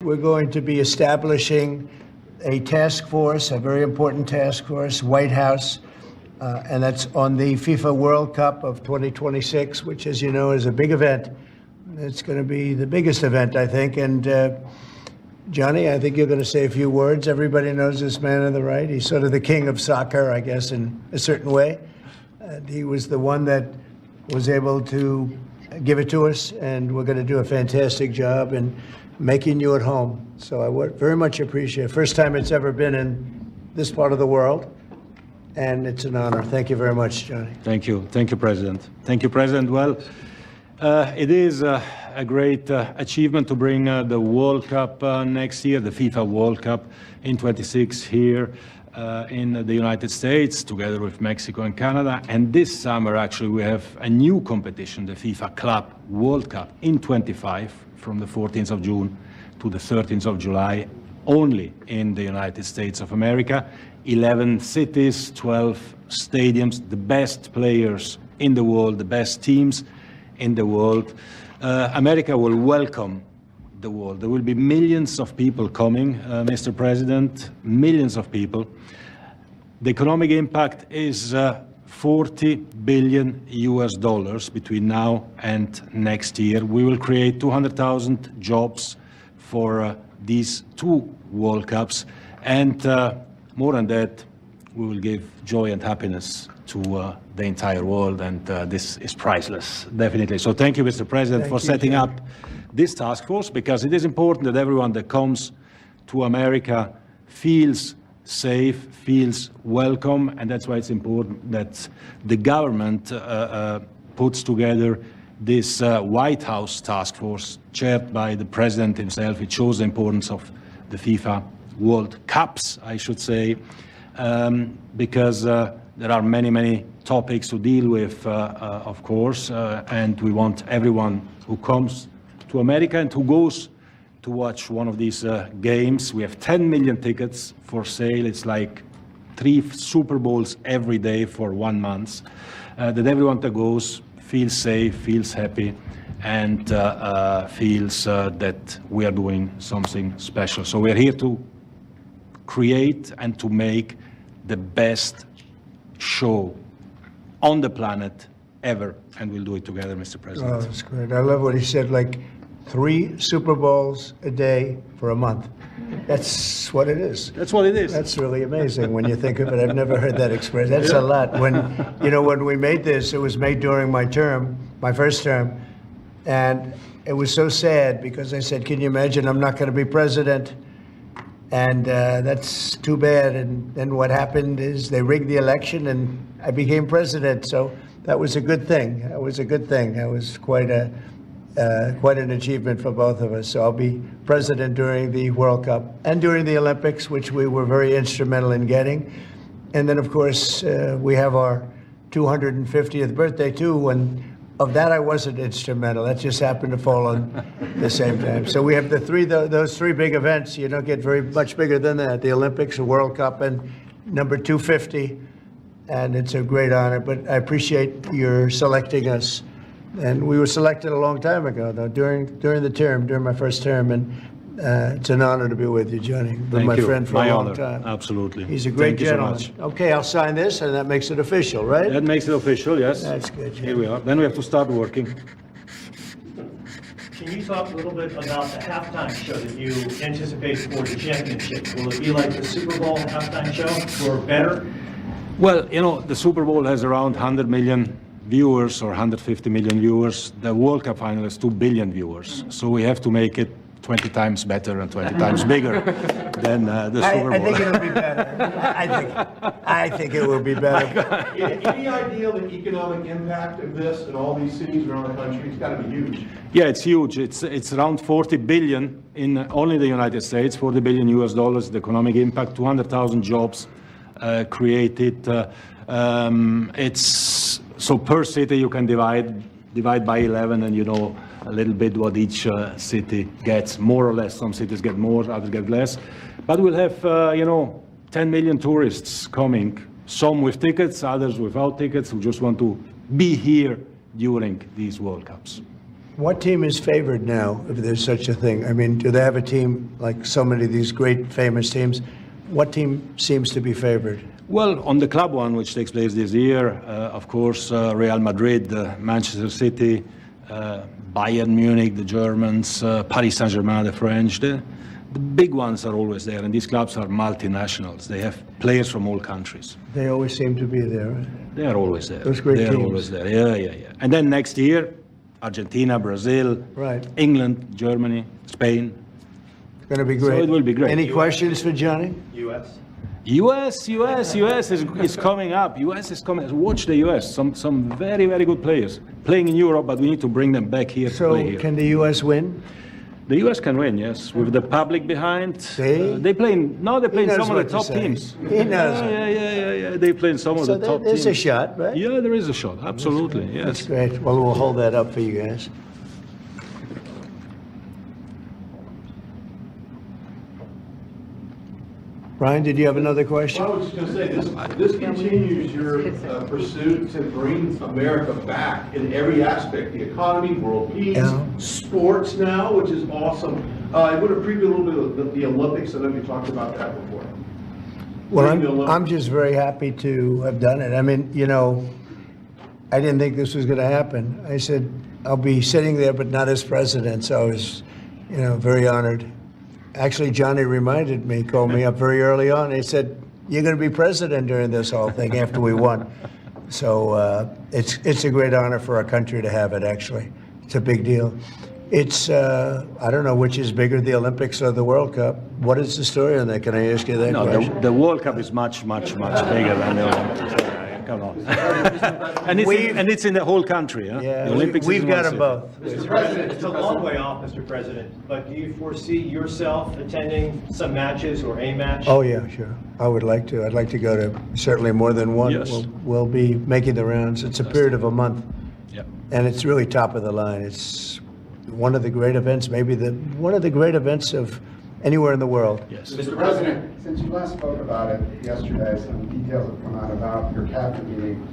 we're going to be establishing a task force, a very important task force, White House, and that's on the FIFA World Cup of 2026, which, as you know, is a big event. It's going to be the biggest event, I think. And Johnny, I think you're going to say a few words. Everybody knows this man on the right. He's sort of the king of soccer, I guess, in a certain way. And he was the one that was able to give it to us, and we're going to do a fantastic job in making you at home. So I would very much appreciate it. First time it's ever been in this part of the world, and it's an honor. Thank you very much, Johnny. Thank you. Thank you, President. Thank you, President. Well, it is a great achievement to bring the World Cup next year, the FIFA World Cup in 26 here in the United States, together with Mexico and Canada. And this summer, actually, we have a new competition, the FIFA Club World Cup in 25, from the 14th of June to the 13th of July, only in the United States of America. 11 cities, 12 stadiums, the best players in the world, the best teams in the world. America will welcome the world. There will be millions of people coming, Mr. President, millions of people. The economic impact is $40 billion between now and next year. We will create 200,000 jobs for these two World Cups, and more than that, we will give joy and happiness to the entire world, and this is priceless, definitely. So thank you, Mr. President, for setting up this task force, because it is important that everyone that comes to America feels safe, feels welcome, and that's why it's important that the government puts together this White House task force chaired by the President himself. It shows the importance of the FIFA World Cups, I should say, because there are many, many topics to deal with, of course, and we want everyone who comes to America and who goes to watch one of these games. We have 10 million tickets for sale. It's like 3 Super Bowls every day for 1 month. That everyone that goes feels safe, feels happy, and feels that we are doing something special. So we are here to create and to make the best show on the planet ever, and we'll do it together, Mr. President. Oh, that's great. I love what he said, like 3 Super Bowls a day for a month. That's what it is. That's what it is. That's really amazing when you think of it. I've never heard that expressed. That's a lot. When, you know, when we made this, it was made during my term, my first term, and it was so sad because I said, can you imagine, I'm not going to be president, and that's too bad. And then what happened is they rigged the election and I became president. So that was a good thing. That was a good thing. That was quite an achievement for both of us. So I'll be president during the World Cup and during the Olympics, which we were very instrumental in getting. And then, of course, we have our 250th birthday, too, and of that I wasn't instrumental. That just happened to fall on the same time. So we have those 3 big events. You don't get very much bigger than that, the Olympics, the World Cup, and number 250. And it's a great honor, but I appreciate your selecting us. And we were selected a long time ago, though, during the term, during my first term, and it's an honor to be with you, Johnny. You've been my friend for a long time. Absolutely. He's a great gentleman. So much. Okay, I'll sign this, and that makes it official, right? That makes it official, yes. That's good. Jim. Here we are. Then we have to start working. Can you talk a little bit about the halftime show that you anticipate for the championship? Will it be like the Super Bowl halftime show, or better? Well, you know, the Super Bowl has around 100 million viewers or 150 million viewers. The World Cup final has 2 billion viewers. So we have to make it 20 times better and 20 times bigger than the Super Bowl. I think it'll be better. I think it will be better. Any idea the economic impact of this in all these cities around the country? It's got to be huge. Yeah, it's huge. It's around 40 billion in only the United States, $40 billion the economic impact, 200,000 jobs created. It's so per city you can divide by 11, and you know a little bit what each city gets, more or less. Some cities get more, others get less. But we'll have, 10 million tourists coming, some with tickets, others without tickets, who just want to be here during these World Cups. What team is favored now, if there's such a thing? I mean, do they have a team like so many of these great famous teams? What team seems to be favored? Well, on the club one, which takes place this year, of course, Real Madrid, Manchester City, Bayern Munich, the Germans, Paris Saint-Germain, the French. The big ones are always there, and these clubs are multinationals. They have players from all countries. They always seem to be there, right? They are always there. Those great They are teams. always there. Yeah. And then next year, Argentina, Brazil, Right. England, Germany, Spain. It's going to be great. So it will be great. Any questions for Johnny? US? US is coming up. US is coming. Watch the US. Some very, very good players playing in Europe, but we need to bring them back here to play So here. can the U.S. win? The US can win, yes, with the public behind. See? They play in some of the what to top say. teams. He knows. Yeah. They play in some of So the top there's teams. a shot, right? Yeah, there is a shot. Absolutely, That's yes. great. Well, we'll hold that up for you guys. Brian, did you have another question? I was just going to say, this continues your pursuit to bring America back in every aspect, the economy, world peace, Yeah. sports now, which is awesome. I want to preview a little bit of the Olympics. I know you talked about that before. Well, Bring the Olympics. I'm just very happy to have done it. I mean, you know, I didn't think this was going to happen. I said, I'll be sitting there, but not as president. So I was, you know, very honored. Actually, Johnny reminded me, called me up very early on. He said, you're going to be president during this whole thing after we won. So it's a great honor for our country to have it, actually. It's a big deal. It's, I don't know which is bigger, the Olympics or the World Cup. What is the story on that? Can I ask you that No, question? the World Cup is much bigger than the Olympics. Come on. and it's in the whole country. Huh? Yeah, The Olympics is we've in got one them city. both. Mr. President, it's a long way off, Mr. President, but do you foresee yourself attending some matches or a match? Oh, yeah, sure. I would like to. I'd like to go to certainly more than one. Yes. We'll be making the rounds. It's a period of a month, Yeah. and it's really top of the line. It's one of the great events, maybe one of the great events of anywhere in the world. Yes. Mr. President, since you last spoke about it yesterday, some details have come out about your cabinet meeting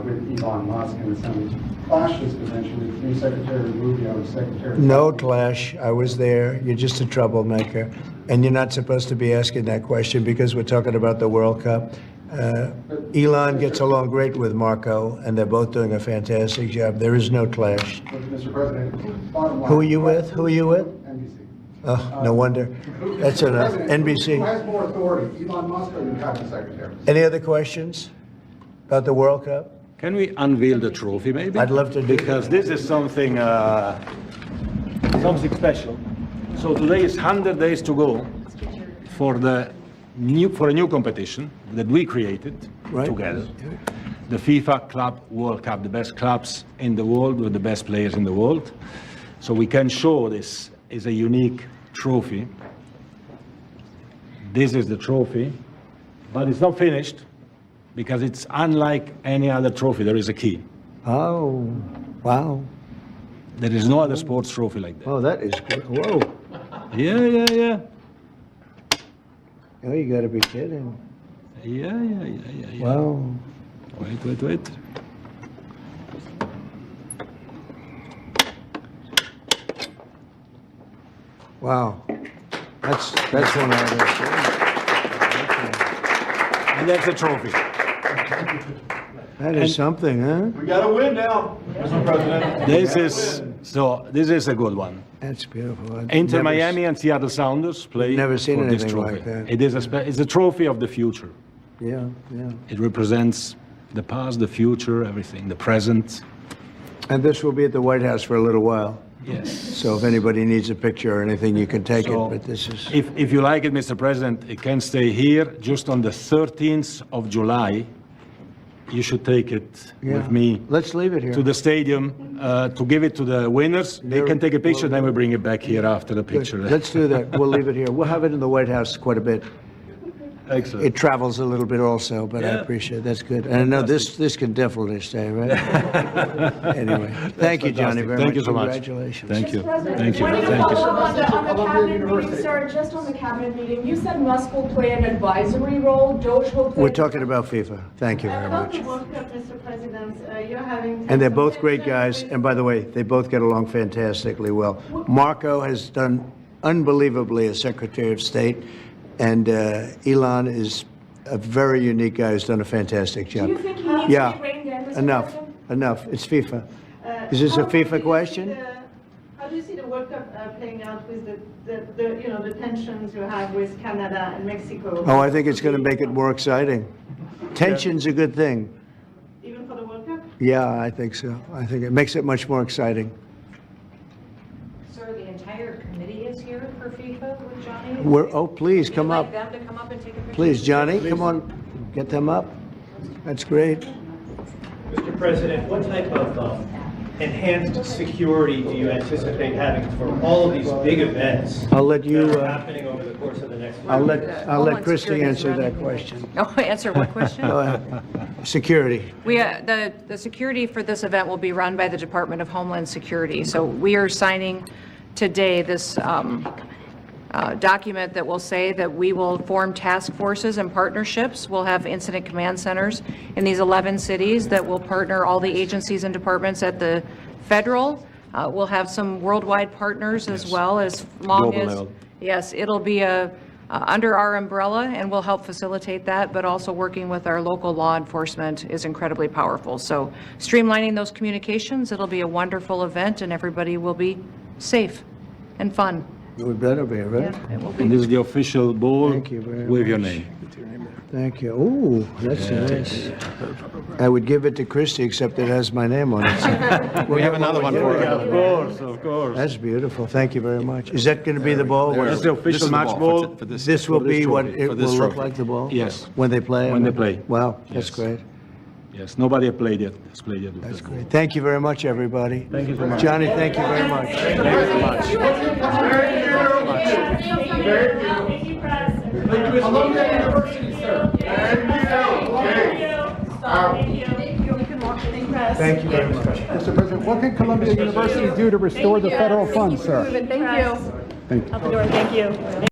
with Elon Musk and some clashes potentially between Secretary Rubio and Secretary. No clash. I was there. You're just a troublemaker, and you're not supposed to be asking that question because we're talking about the World Cup. Elon gets along great with Marco, and they're both doing a fantastic job. There is no clash. But, Mr. President, bottom line. Who are you with? Who are you with? NBC. Oh, no wonder. That's enough. President, Who NBC. has more authority, Elon Musk or your cabinet secretary? Any other questions about the World Cup? Can we unveil the trophy, maybe? I'd love to do because this is something special. So today is 100 days to go for a new competition that we created Right. together. The FIFA Club World Cup, the best clubs in the world with the best players in the world. So we can show this is a unique trophy. This is the trophy, but it's not finished because it's unlike any other trophy. There is a key. Oh, wow. There is no other sports trophy like that. Oh, that is good. Whoa. Yeah. Oh, you got to be kidding. Yeah. Wow. Wait. Wow. That's one of those. And that's a trophy. That is something, huh? We got to win now, Mr. President. This is a good one. That's beautiful. I've Inter never Miami and Seattle Sounders play Never seen for this anything trophy. like that. It is it's a trophy of the future. Yeah. It represents the past, the future, everything, the present. And this will be at the White House for a little while. Yes. So if anybody needs a picture or anything, you can take So, it. But this is. If you like it, Mr. President, it can stay here just on the 13th of July. You should take it with me Let's leave it here. to the stadium to give it to the winners. They can take a picture, then we bring it back here after the Good. picture. Let's do that. We'll leave it here. We'll have it in the White House quite a bit. Excellent. it travels a little bit also, but I Yeah. appreciate it. That's good. And I know this can definitely stay, right? Anyway, thank you, Johnny, very Thank much. you so much. Congratulations. Thank you. President, Thank you. when you Thank you. follow on the cabinet University. meeting, sir, just on the cabinet meeting, you said Musk will play an advisory role, Doge will play. We're talking about FIFA. Thank you very About the much. World Cup, Mr. President, you're having. And they're both great guys. And by the way, they both get along fantastically well. Marco has done unbelievably as Secretary of State, and Elon is a very unique guy who's done a fantastic job. Do you think he needs to Yeah, be reined in, Mr. enough, President? enough. It's FIFA. Is this a FIFA question? How do you see the World Cup playing out with the tensions you have with Canada and Mexico? Oh, I think it's going to make it more exciting. Tension's a good thing. Even for the World Cup? Yeah, I think so. I think it makes it much more exciting. Sir, the entire committee is here for FIFA with Johnny. Please, come Would you up. like them to come up and take a picture? Please, Johnny, come on. Get them up. That's great. Mr. President, what type of enhanced security do you anticipate having for all of these big events I'll let you, that are happening over the course of the next week? I'll let Homeland Christie Security is answer that running. question. Oh, answer what question? Go ahead. Security. The security for this event will be run by the Department of Homeland Security. So we are signing today this document that will say that we will form task forces and partnerships. We'll have incident command centers in these 11 cities that will partner all the agencies and departments at the federal. We'll have some worldwide partners as well, as long Global as, level. yes, it'll be under our umbrella, and we'll help facilitate that, but also working with our local law enforcement is incredibly powerful. So streamlining those communications, it'll be a wonderful event, and everybody will be safe and fun. We better be, right? It will And be. this is the official ball Thank you very with your much. name. Thank you. Ooh, that's nice. I would give it to Christie, except it has my name on it. We have another one for Yeah, Of course, of course. That's beautiful. Thank you very much. Is that going to be the ball? That's the official match ball. This will be what it will look like, the ball? Yes. When they play? When they play. Wow, that's Yes. great. Yes, nobody has played yet. Has played yet. That's great. Thank you very much, everybody. Thank you so much. Johnny, thank you very much. Thank you, Prez. Columbia University, sir. Thank you. You can walk in, Prez. Thank you very much. Mr. President, what can Columbia University do to restore the federal funds, sir? Thank you. Thank you. Out the door, thank you.